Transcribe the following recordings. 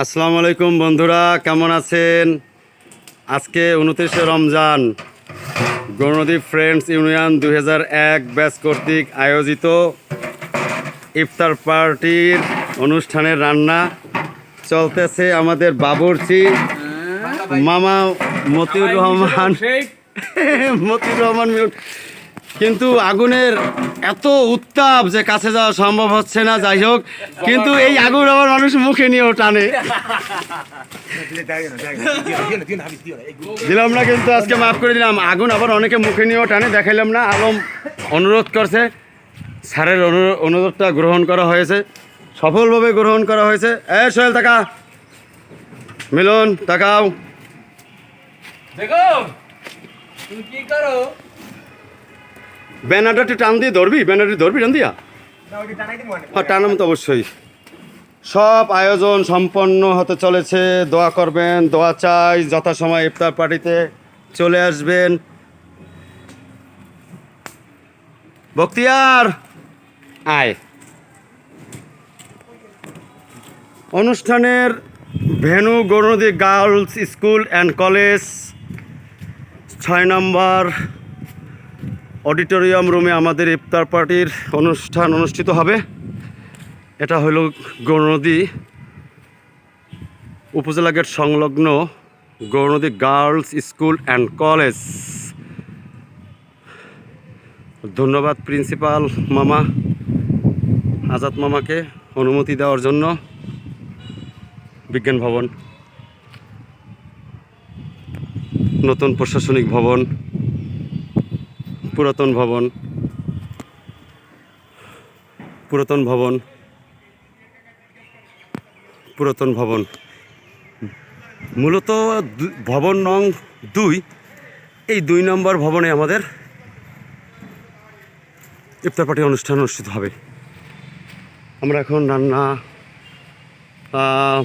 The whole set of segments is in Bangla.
আসসালামু আলাইকুম বন্ধুরা, কেমন আছেন? আজকে 29শে রমজান গৌরনদী ফ্রেন্ডস ইউনিয়ন 2001 ব্যাচ কর্তৃক আয়োজিত ইফতার পার্টির অনুষ্ঠানের রান্না চলতেছে। আমাদের বাবুর্চি মামা মতিউর রহমান কিন্তু আগুনের এত উত্তাপ যে কাছে যাওয়া সম্ভব হচ্ছে না। যাই হোক, কিন্তু এই আগুন আবার মানুষ মুখে নিয়েও টানে। দিলাম না, কিন্তু আজকে মাফ করে দিলাম। আগুন আবার অনেকে মুখে নিয়েও টানে, দেখাইলাম না। আলম অনুরোধ করছে, স্যারের অনুরোধটা গ্রহণ করা হয়েছে, সফলভাবে গ্রহণ করা হয়েছে। সোহেল টাকা, মিলন তাকাও, দেখো তুমি কি করো। ব্যানারটা একটু টান দিয়ে ধরবি, ব্যানারটি ধরবি টান দিয়া। হ্যাঁ, টানাম তো অবশ্যই। সব আয়োজন সম্পন্ন হতে চলেছে। দোয়া করবেন, দোয়া চাই। যথাসময় ইফতার পার্টিতে চলে আসবেন। বখতিয়ার আয়। অনুষ্ঠানের venue Gournadi girls school and college 6 number auditorium রুমে আমাদের ইফতার পার্টির অনুষ্ঠান অনুষ্ঠিত হবে। এটা হলো গৌরনদী উপজেলা গেট সংলগ্ন Gournadi girls school and college. ধন্যবাদ প্রিন্সিপাল মামা আজাদ মামাকে অনুমতি দেওয়ার জন্য। বিজ্ঞান ভবন, নতুন প্রশাসনিক ভবন, পুরাতন ভবন, পুরাতন ভবন, পুরাতন ভবন, মূলত ভবন নং 2। এই 2 নম্বর ভবনে আমাদের ইফতার পার্টি অনুষ্ঠান অনুষ্ঠিত হবে। আমরা এখন রান্না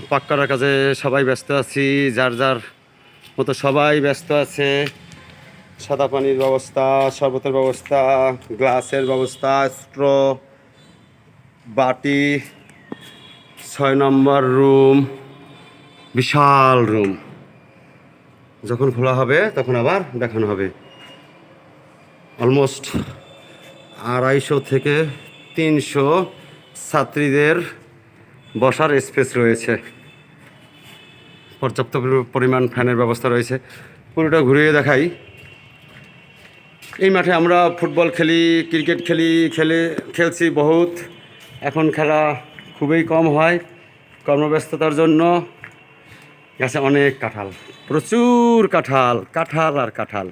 পাক করার কাজে সবাই ব্যস্ত আছি। যার যার মতো সবাই ব্যস্ত আছে। সাদা পানির ব্যবস্থা, শরবতের ব্যবস্থা, গ্লাসের ব্যবস্থা, স্ট্র, বাটি। 6 নম্বর রুম, বিশাল রুম। যখন খোলা হবে তখন আবার দেখানো হবে। অলমোস্ট 250 থেকে 300 ছাত্রীদের বসার স্পেস রয়েছে। পর্যাপ্ত পরিমাণ ফ্যানের ব্যবস্থা রয়েছে। পুরোটা ঘুরিয়ে দেখাই। এই মাঠে আমরা ফুটবল খেলি, ক্রিকেট খেলছি বহুত। এখন খেলা খুবই কম হয় কর্মব্যস্ততার জন্য। গাছে অনেক কাঁঠাল, প্রচুর কাঁঠাল, কাঁঠাল আর কাঁঠাল,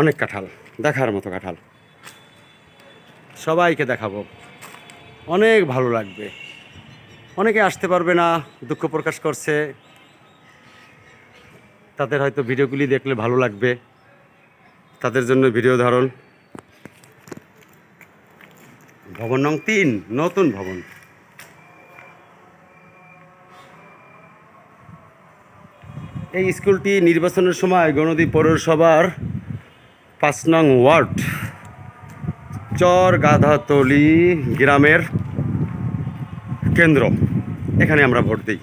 অনেক কাঁঠাল, দেখার মতো কাঁঠাল। সবাইকে দেখাবো, অনেক ভালো লাগবে। অনেকে আসতে পারবে না, দুঃখ প্রকাশ করছে। তাদের হয়তো ভিডিওগুলি দেখলে ভালো লাগবে, তাদের জন্য ভিডিও ধারণ। ভবন নং 3, নতুন ভবন। এই স্কুলটি নির্বাচনের সময় গৌরনদী পৌরসভার 5 নং ওয়ার্ড চর গাধাতলি গ্রামের কেন্দ্র। এখানে আমরা ভোট দিই।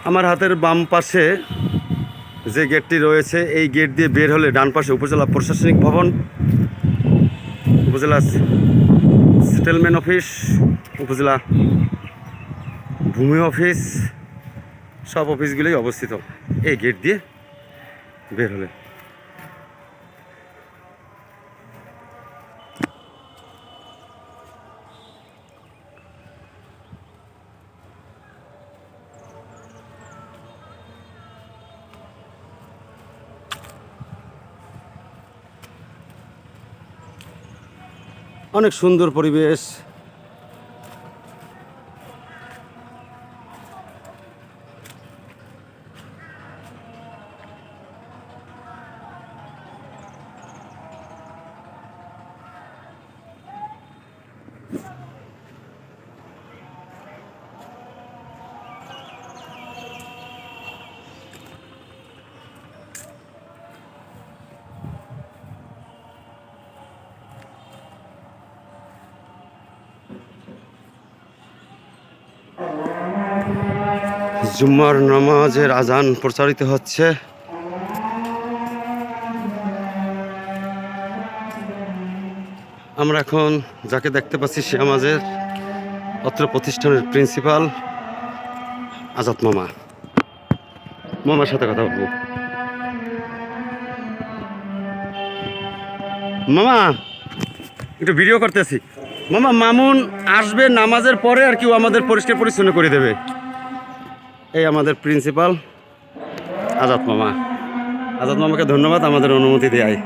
আমার হাতের বাম পাশে যে গেটটি রয়েছে, এই গেট দিয়ে বের হলে ডান পাশে উপজেলা প্রশাসনিক ভবন, উপজেলা সেটেলমেন্ট অফিস, উপজেলা ভূমি অফিস, সব অফিসগুলোই অবস্থিত এই গেট দিয়ে বের হলে। অনেক সুন্দর পরিবেশ। জুম্মার নামাজের আজান প্রচারিত হচ্ছে। আমরা এখন যাকে দেখতে পাচ্ছি সে আমাদের অত্র প্রতিষ্ঠানের প্রিন্সিপাল আজাদ মামা। মামার সাথে কথা বলবো। মামা একটু ভিডিও করতেছি। মামা মামুন আসবে নামাজের পরে, আর কেউ আমাদের পরিষ্কার পরিচ্ছন্ন করে দেবে। এই আমাদের প্রিন্সিপাল আজাদ মামা। আজাদ মামাকে ধন্যবাদ আমাদের অনুমতি দেয়।